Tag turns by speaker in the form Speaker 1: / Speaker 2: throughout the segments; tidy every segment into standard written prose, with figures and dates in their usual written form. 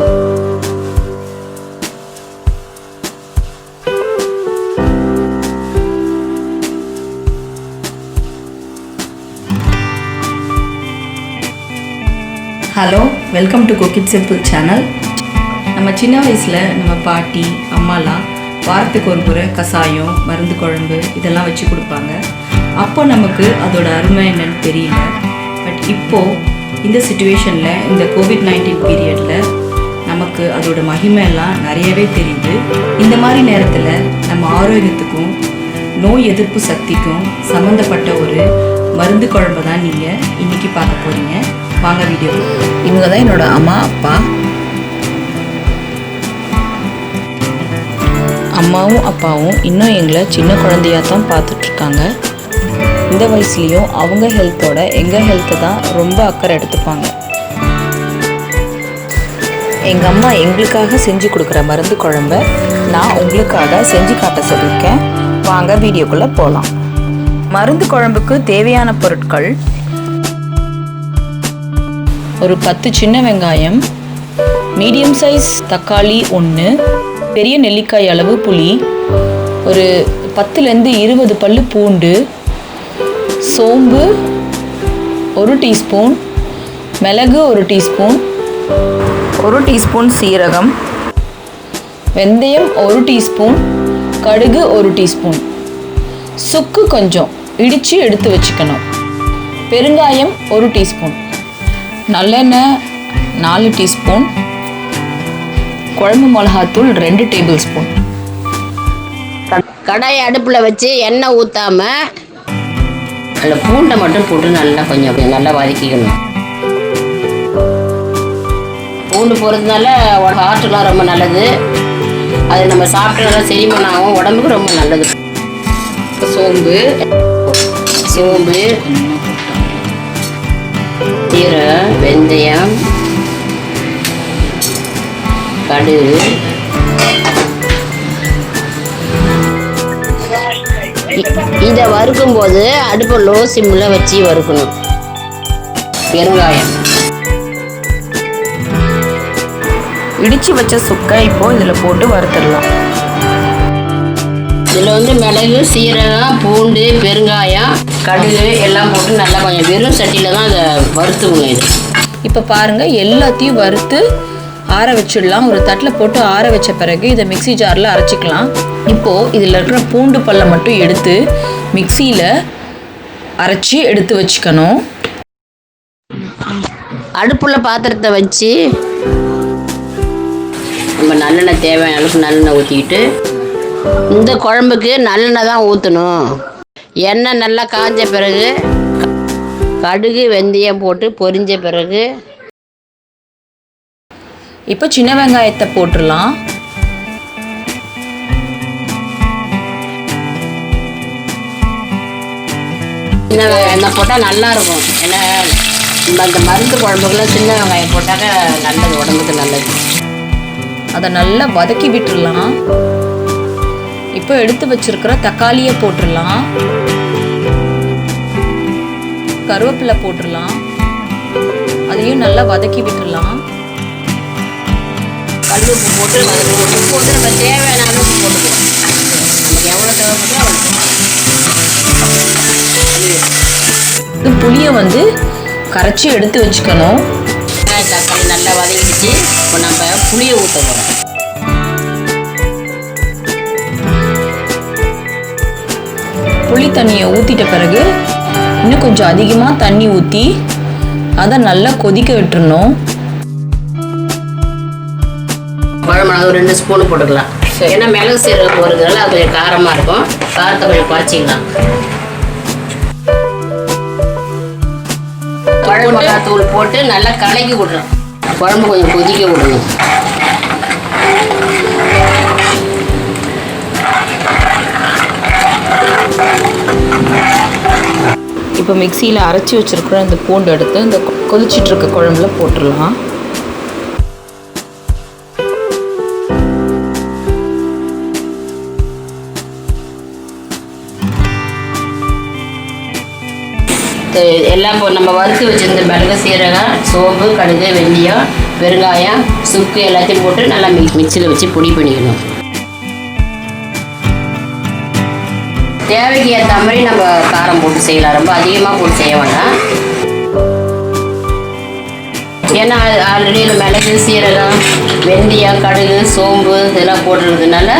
Speaker 1: Hello, welcome to cook it simple channel. நம்ம சின்ன வயசில் நம்ம பாட்டி அம்மாலாம் வாரத்துக்கு ஒரு முறை கசாயம், மருந்து குழம்பு இதெல்லாம் வச்சு கொடுப்பாங்க. அப்போ நமக்கு அதோட அருமை என்னன்னு தெரியல. பட் இப்போது இந்த சுச்சுவேஷனில், இந்த COVID-19 பீரியடில் நமக்கு அதோட மகிமையெல்லாம் நிறையவே தெரியுது. இந்த மாதிரி நேரத்தில் நம்ம ஆரோக்கியத்துக்கும் நோய் எதிர்ப்பு சக்திக்கும் சம்மந்தப்பட்ட ஒரு மருந்து குழம்பு தான் நீங்கள் இன்றைக்கி பார்க்க போகிறீங்க. வாங்க வீடியோ. இவங்க தான் என்னோட அம்மா அப்பா. அம்மாவும் அப்பாவும் இன்னும் எங்களை சின்ன குழந்தையாக தான் பார்த்துட்ருக்காங்க. இந்த வயசுலேயும் அவங்க ஹெல்த்தோட எங்கள் ஹெல்த்தை தான் ரொம்ப அக்கறை எடுத்துப்பாங்க. எங்கள் அம்மா எங்களுக்காக செஞ்சு கொடுக்குற மருந்து குழம்ப நான் உங்களுக்காக செஞ்சு காட்ட சொல்லியிருக்கேன். வாங்க வீடியோக்குள்ளே போகலாம். மருந்து குழம்புக்கு தேவையான பொருட்கள்: ஒரு 10 சின்ன வெங்காயம், மீடியம் சைஸ் தக்காளி 1, பெரிய நெல்லிக்காய் அளவு புளி, ஒரு 10லேருந்து 20 பல்லு பூண்டு, சோம்பு 1 டீஸ்பூன், மிளகு 1 டீஸ்பூன், 1 டீஸ்பூன் சீரகம், வெந்தயம் 1 டீஸ்பூன், கடுகு 1 டீஸ்பூன், சுக்கு கொஞ்சம் இடித்து எடுத்து வச்சுக்கணும், பெருங்காயம் 1 டீஸ்பூன், நல்லெண்ணெய் 4 டீஸ்பூன், குழம்பு மிளகாத்தூள் 2 டேபிள் ஸ்பூன்.
Speaker 2: கடாயை அடுப்பில் வச்சு எண்ணெய் ஊற்றாமல் அதில் பூண்டை மட்டும் போட்டு நல்லா வதக்கிக்கணும். பூண்டு போகிறதுனால ஹார்ட்டுலாம் ரொம்ப நல்லது. அது நம்ம சாப்பிட்டு நல்லா செரிமானம் ஆகும், உடம்புக்கு ரொம்ப நல்லது. சோம்பு சீரகம், வெந்தயம், கடுகு, இதை வறுக்கும்போது அடுப்பை லோ சிம்மில் வச்சு வறுக்கணும். பெருங்காயம்,
Speaker 1: இடித்து வச்ச சுக்கை இப்போது இதில் போட்டு வறுத்துடலாம்.
Speaker 2: இதில் மிளகு, சீரகம், பூண்டு, பெருங்காயம், கடுகு எல்லாம் போட்டு நல்லா கொஞ்சம் வெறும் சட்டியில் தான் அதை வறுத்துக்கணும். இது
Speaker 1: இப்போ பாருங்கள், எல்லாத்தையும் வறுத்து ஆற வச்சிடலாம். ஒரு தட்டில் போட்டு ஆற வச்ச பிறகு இதை மிக்சி ஜாரில் அரைச்சிக்கலாம். இப்போது இதில் இருக்கிற பூண்டு பல்லை மட்டும் எடுத்து மிக்சியில் அரைச்சி எடுத்து வச்சுக்கணும்.
Speaker 2: அடுப்புள்ள பாத்திரத்தை வச்சு நம்ம நல்லெண்ணெய் தேவையான அளவுக்கு நல்லெண்ணெய் ஊற்றிக்கிட்டு, இந்த குழம்புக்கு நல்லெண்ணெய் தான் ஊற்றணும். எண்ணெய் நல்லா காஞ்ச பிறகு கடுகு, வெந்தயம் போட்டு பொரிஞ்ச பிறகு
Speaker 1: இப்போ சின்ன வெங்காயத்தை போட்டுடலாம்.
Speaker 2: சின்ன வெங்காயம் போட்டால் நல்லாயிருக்கும். ஏன்னா இந்த மருந்து குழம்புக்குலாம் சின்ன வெங்காயம் போட்டாக்க நல்லது, உடம்புக்கு நல்லது.
Speaker 1: அதை நல்லா வதக்கி விட்டுடலாம். இப்போ எடுத்து வச்சிருக்கிற தக்காளியை போட்டுடலாம். கருவேப்பிலை போட்டுடலாம். அதையும் நல்லா வதக்கி விட்டுடலாம்.
Speaker 2: கல்லுப்பு போட்டு உப்பு நம்ம தேவையான அளவுக்கு போட்டுக்கலாம். நமக்கு எவ்வளோ தேவைப்படுதோ
Speaker 1: இது புளியை கரைச்சி எடுத்து வச்சுக்கணும்.
Speaker 2: தக்காளி நல்லா வதங்கிடுச்சு. இப்போ நம்ம புளியை ஊற்ற போகிறோம்.
Speaker 1: புளி தண்ணியை ஊற்றிட்ட பிறகு இன்னும் கொஞ்சம் அதிகமாக தண்ணி ஊற்றி அதை நல்லா கொதிக்க விட்டுறணும்.
Speaker 2: குழம்பு ஒரு 2 ஸ்பூனு போட்டுக்கலாம். ஏன்னா மிளகு சீரகம் போகிறதுனால அது கொஞ்சம் காரமாக இருக்கும். காரத்தை கொஞ்சம் குறைச்சிக்கலாம். குழம்பு மிளகாத்தூள் போட்டு நல்லா கலக்கி விடணும். குழம்பு கொஞ்சம் கொதிக்க விடணும்.
Speaker 1: இப்போ மிக்சியில் அரைச்சி வச்சுருக்கிற இந்த பூண்டு எடுத்து இந்த கொதிச்சிட்ருக்க குழம்புல போட்டுடலாம்.
Speaker 2: எல்லாம் நம்ம வறுத்து வச்சுருந்த மிளகு, சீரகம், சோம்பு, கடுகு, வெந்தயம், பெருங்காயம் சுக்கு எல்லாத்தையும் போட்டு நல்லா மிக்சியில் வச்சு பொடி பண்ணிக்கணும். தேவைக்கு ஏற்ற மாதிரி நம்ம காரம் போட்டு செய்யலாம், ரொம்ப அதிகமாக போட்டு செய்ய வேண்டாம். ஏன்னா ஆல்ரெடி மிளகு சீரகம் வெந்தயம் கடுகு சோம்பு இதெல்லாம் போட்டுருக்கிறதுனால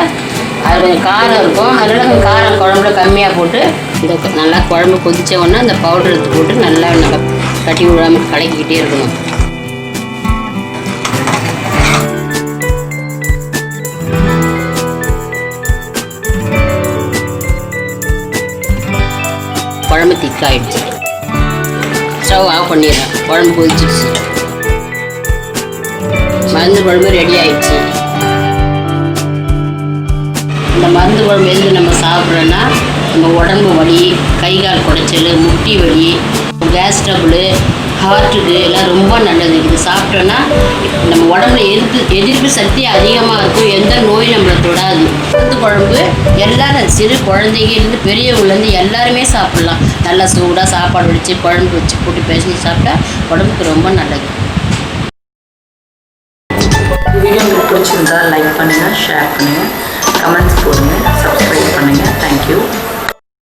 Speaker 2: அது கொஞ்சம் காரம் இருக்கும். அதனால கொஞ்சம் காரம் குழம்புல கம்மியாக போட்டு இந்த நல்லா குழம்பு கொதிச்ச உடனே அந்த பவுடர் எடுத்து போட்டு நல்லா நம்ம கட்டி விடாமல் கலக்கிக்கிட்டே இருக்கணும். குழம்பு திக்காயிடுச்சு, ஸ்டவ் ஆஃப் பண்ணிடுறேன். குழம்பு கொதிச்சிடுச்சு, மருந்து குழம்பு ரெடி ஆயிடுச்சு. இந்த மருந்து குழம்பு எதுக்கு நம்ம சாப்பிட்றோன்னா நம்ம உடம்பு வலி, கை கால் குடைச்சல், முட்டி வலி, கேஸ் ட்ரபிள், ஹார்ட்டுக்கு எல்லாம் ரொம்ப நல்லது. இது சாப்பிட்டோன்னா நம்ம உடம்புல எதிர்ப்பு சக்தி அதிகமாக இருக்கும், எந்த நோய் நம்மளை தொடாது. மருந்து குழம்பு எல்லாரும் சிறு குழந்தைகிலேருந்து பெரியவங்கலேருந்து எல்லாருமே சாப்பிட்லாம். நல்லா சூடாக சாப்பாடு வச்சு குழம்பு வச்சு போட்டு பேசி சாப்பிட்டா உடம்புக்கு ரொம்ப நல்லது.
Speaker 1: வீடியோ உங்களுக்கு பிடிச்சிருந்தா லைக் பண்ணுங்கள், ஷேர் பண்ணுங்கள், கமெண்ட்ஸ் போடுங்க, சப்ஸ்கிரைப் பண்ணுங்கள். தேங்க்யூ.